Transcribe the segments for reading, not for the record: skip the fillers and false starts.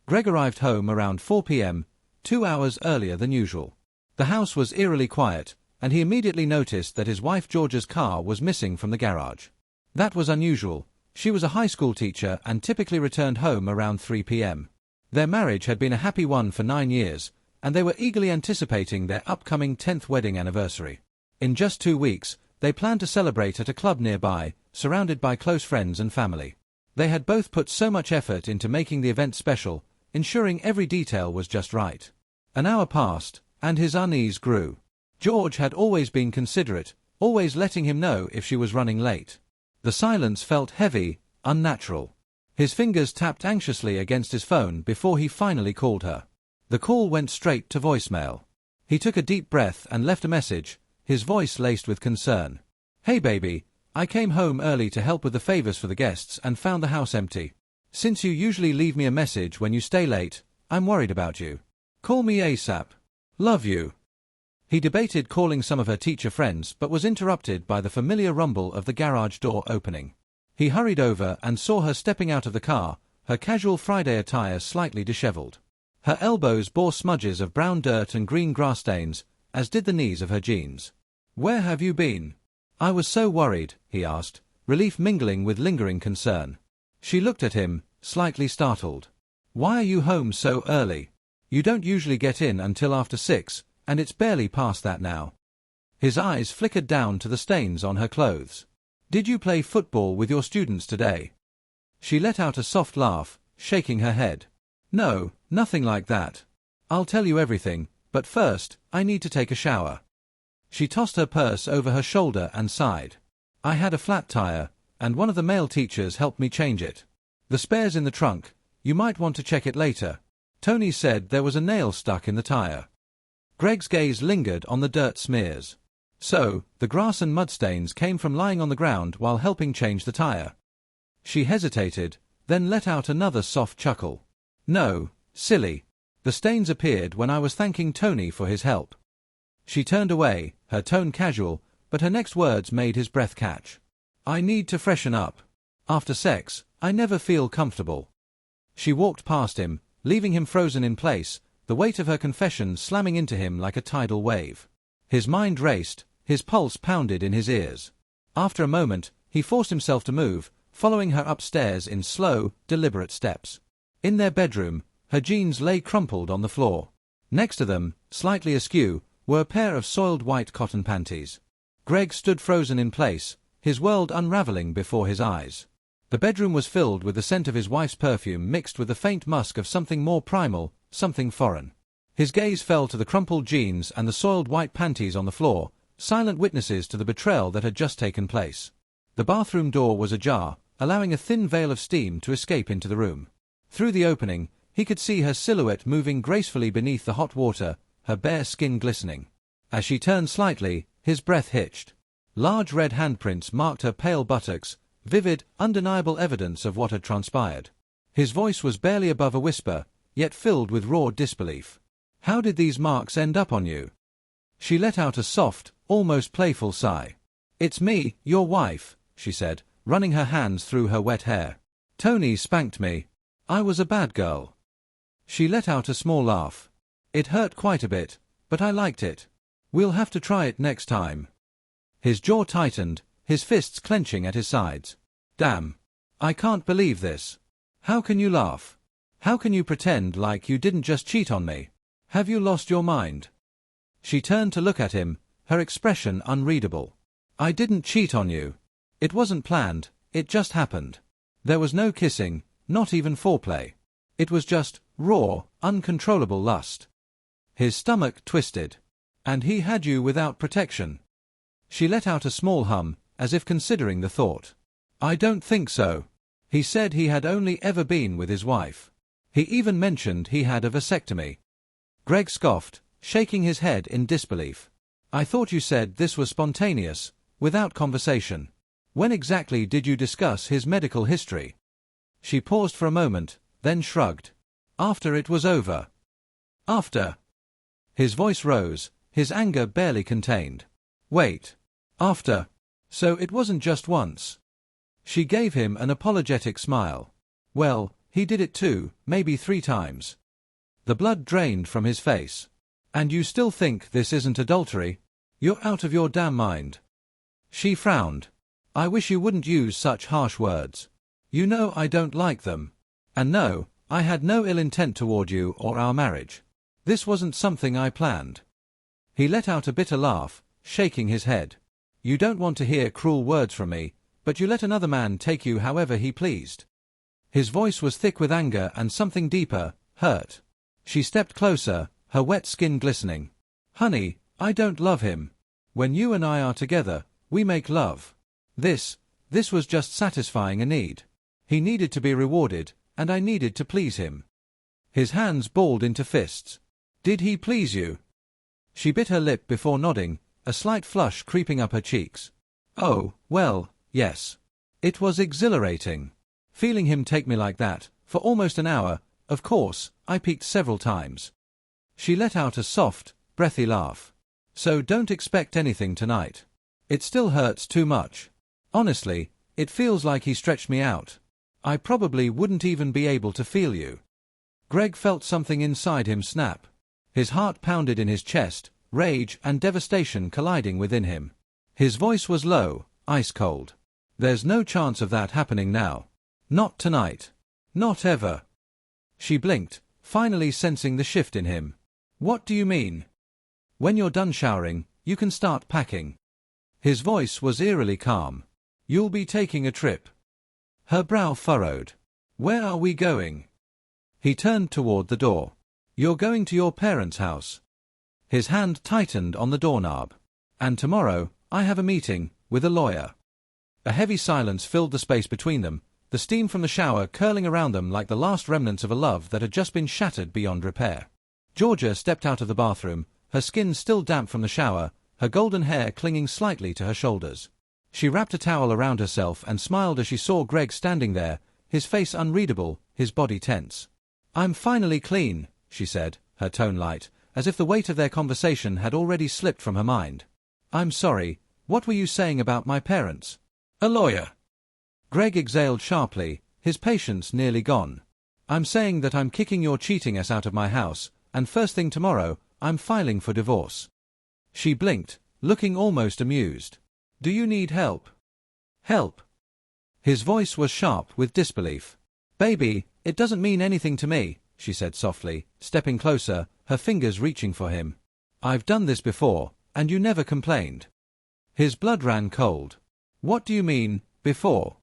Greg arrived home around 4 p.m., 2 hours earlier than usual. The house was eerily quiet, and he immediately noticed that his wife Georgia's car was missing from the garage. That was unusual. She was a high school teacher and typically returned home around 3 p.m. Their marriage had been a happy one for 9 years, and they were eagerly anticipating their upcoming 10th wedding anniversary. In just 2 weeks, they planned to celebrate at a club nearby, surrounded by close friends and family. They had both put so much effort into making the event special, ensuring every detail was just right. An hour passed, and his unease grew. George had always been considerate, always letting him know if she was running late. The silence felt heavy, unnatural. His fingers tapped anxiously against his phone before he finally called her. The call went straight to voicemail. He took a deep breath and left a message, his voice laced with concern. "Hey baby, I came home early to help with the favors for the guests and found the house empty. Since you usually leave me a message when you stay late, I'm worried about you. Call me ASAP. Love you." He debated calling some of her teacher friends but was interrupted by the familiar rumble of the garage door opening. He hurried over and saw her stepping out of the car, her casual Friday attire slightly disheveled. Her elbows bore smudges of brown dirt and green grass stains, as did the knees of her jeans. "Where have you been?" "I was so worried," he asked, relief mingling with lingering concern. She looked at him, slightly startled. "Why are you home so early? You don't usually get in until after 6, and it's barely past that now." His eyes flickered down to the stains on her clothes. "Did you play football with your students today?" She let out a soft laugh, shaking her head. "No, nothing like that. I'll tell you everything, but first, I need to take a shower." She tossed her purse over her shoulder and sighed. "I had a flat tire, and one of the male teachers helped me change it. The spare's in the trunk. You might want to check it later. Tony said there was a nail stuck in the tire." Greg's gaze lingered on the dirt smears. So, the grass and mud stains came from lying on the ground while helping change the tire. She hesitated, then let out another soft chuckle. "No, silly. The stains appeared when I was thanking Tony for his help." She turned away, her tone casual, but her next words made his breath catch. "I need to freshen up. After sex, I never feel comfortable." She walked past him, leaving him frozen in place, the weight of her confession slamming into him like a tidal wave. His mind raced, his pulse pounded in his ears. After a moment, he forced himself to move, following her upstairs in slow, deliberate steps. In their bedroom, her jeans lay crumpled on the floor. Next to them, slightly askew, were a pair of soiled white cotton panties. Greg stood frozen in place, his world unraveling before his eyes. The bedroom was filled with the scent of his wife's perfume mixed with the faint musk of something more primal, something foreign. His gaze fell to the crumpled jeans and the soiled white panties on the floor, silent witnesses to the betrayal that had just taken place. The bathroom door was ajar, allowing a thin veil of steam to escape into the room. Through the opening, he could see her silhouette moving gracefully beneath the hot water, her bare skin glistening. As she turned slightly, his breath hitched. Large red handprints marked her pale buttocks, vivid, undeniable evidence of what had transpired. His voice was barely above a whisper, yet filled with raw disbelief. "How did these marks end up on you?" She let out a soft, almost playful sigh. "It's me, your wife," she said, running her hands through her wet hair. "Tony spanked me. I was a bad girl." She let out a small laugh. "It hurt quite a bit, but I liked it. We'll have to try it next time." His jaw tightened, his fists clenching at his sides. "Damn. I can't believe this. How can you laugh? How can you pretend like you didn't just cheat on me? Have you lost your mind?" She turned to look at him, her expression unreadable. "I didn't cheat on you. It wasn't planned, it just happened. There was no kissing, not even foreplay. It was just raw, uncontrollable lust." His stomach twisted. "And he had you without protection?" She let out a small hum, as if considering the thought. "I don't think so. He said he had only ever been with his wife. He even mentioned he had a vasectomy." Greg scoffed, shaking his head in disbelief. "I thought you said this was spontaneous, without conversation. When exactly did you discuss his medical history?" She paused for a moment, then shrugged. "After it was over." "After?" His voice rose, his anger barely contained. "Wait. After? So it wasn't just once?" She gave him an apologetic smile. "Well, He did it 2, maybe 3 times. The blood drained from his face. And you still think this isn't adultery? You're out of your damn mind. She frowned. I wish you wouldn't use such harsh words. You know I don't like them. And no, I had no ill intent toward you or our marriage. This wasn't something I planned. He let out a bitter laugh, shaking his head. You don't want to hear cruel words from me, but you let another man take you however he pleased. His voice was thick with anger and something deeper, hurt. She stepped closer, her wet skin glistening. Honey, I don't love him. When you and I are together, we make love. This was just satisfying a need. He needed to be rewarded, and I needed to please him. His hands balled into fists. Did he please you? She bit her lip before nodding, a slight flush creeping up her cheeks. Oh, well, yes. It was exhilarating. Feeling him take me like that, for almost an hour, of course, I peeked several times. She let out a soft, breathy laugh. So don't expect anything tonight. It still hurts too much. Honestly, it feels like he stretched me out. I probably wouldn't even be able to feel you. Greg felt something inside him snap. His heart pounded in his chest, rage and devastation colliding within him. His voice was low, ice cold. There's no chance of that happening now. Not tonight. Not ever. She blinked, finally sensing the shift in him. What do you mean? When you're done showering, you can start packing. His voice was eerily calm. You'll be taking a trip. Her brow furrowed. Where are we going? He turned toward the door. You're going to your parents' house. His hand tightened on the doorknob. And tomorrow, I have a meeting with a lawyer. A heavy silence filled the space between them, the steam from the shower curling around them like the last remnants of a love that had just been shattered beyond repair. Georgia stepped out of the bathroom, her skin still damp from the shower, her golden hair clinging slightly to her shoulders. She wrapped a towel around herself and smiled as she saw Greg standing there, his face unreadable, his body tense. I'm finally clean, she said, her tone light, as if the weight of their conversation had already slipped from her mind. I'm sorry, what were you saying about my parents? A lawyer. Greg exhaled sharply, his patience nearly gone. I'm saying that I'm kicking your cheating ass out of my house, and first thing tomorrow, I'm filing for divorce. She blinked, looking almost amused. Do you need help? Help? His voice was sharp with disbelief. Baby, it doesn't mean anything to me, she said softly, stepping closer, her fingers reaching for him. I've done this before, and you never complained. His blood ran cold. What do you mean, before?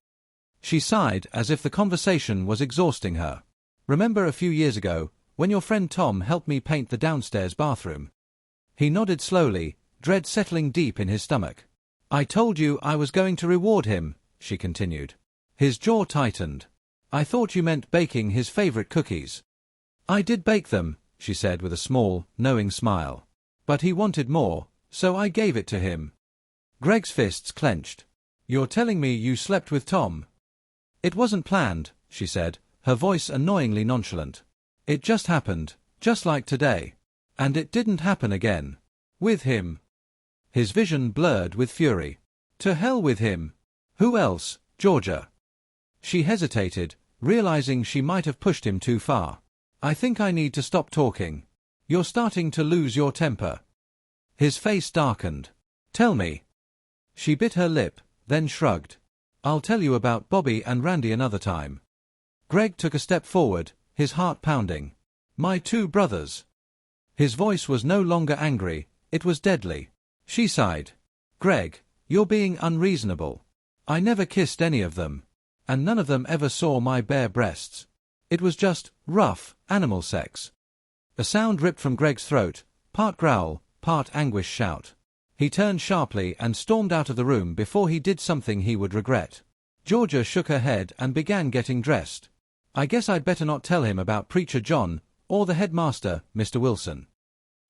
She sighed as if the conversation was exhausting her. Remember a few years ago, when your friend Tom helped me paint the downstairs bathroom? He nodded slowly, dread settling deep in his stomach. I told you I was going to reward him, she continued. His jaw tightened. I thought you meant baking his favorite cookies. I did bake them, she said with a small, knowing smile. But he wanted more, so I gave it to him. Greg's fists clenched. You're telling me you slept with Tom? It wasn't planned, she said, her voice annoyingly nonchalant. It just happened, just like today. And it didn't happen again. With him. His vision blurred with fury. To hell with him. Who else, Georgia? She hesitated, realizing she might have pushed him too far. I think I need to stop talking. You're starting to lose your temper. His face darkened. Tell me. She bit her lip, then shrugged. I'll tell you about Bobby and Randy another time. Greg took a step forward, his heart pounding. My 2 brothers. His voice was no longer angry, it was deadly. She sighed. Greg, you're being unreasonable. I never kissed any of them. And none of them ever saw my bare breasts. It was just rough, animal sex. A sound ripped from Greg's throat, part growl, part anguish shout. He turned sharply and stormed out of the room before he did something he would regret. Georgia shook her head and began getting dressed. I guess I'd better not tell him about Preacher John, or the headmaster, Mr. Wilson.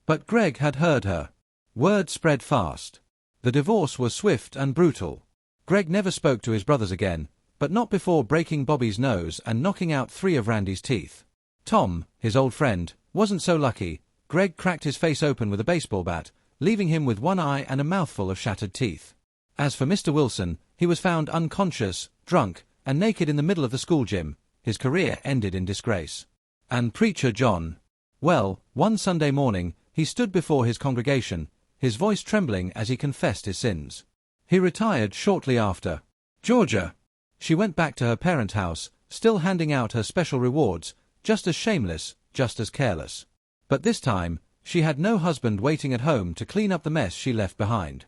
But Greg had heard her. Word spread fast. The divorce was swift and brutal. Greg never spoke to his brothers again, but not before breaking Bobby's nose and knocking out 3 of Randy's teeth. Tom, his old friend, wasn't so lucky. Greg cracked his face open with a baseball bat, leaving him with one eye and a mouthful of shattered teeth. As for Mr. Wilson, he was found unconscious, drunk, and naked in the middle of the school gym, his career ended in disgrace. And Preacher John? Well, one Sunday morning, he stood before his congregation, his voice trembling as he confessed his sins. He retired shortly after. Georgia. She went back to her parent house, still handing out her special rewards, just as shameless, just as careless. But this time, she had no husband waiting at home to clean up the mess she left behind.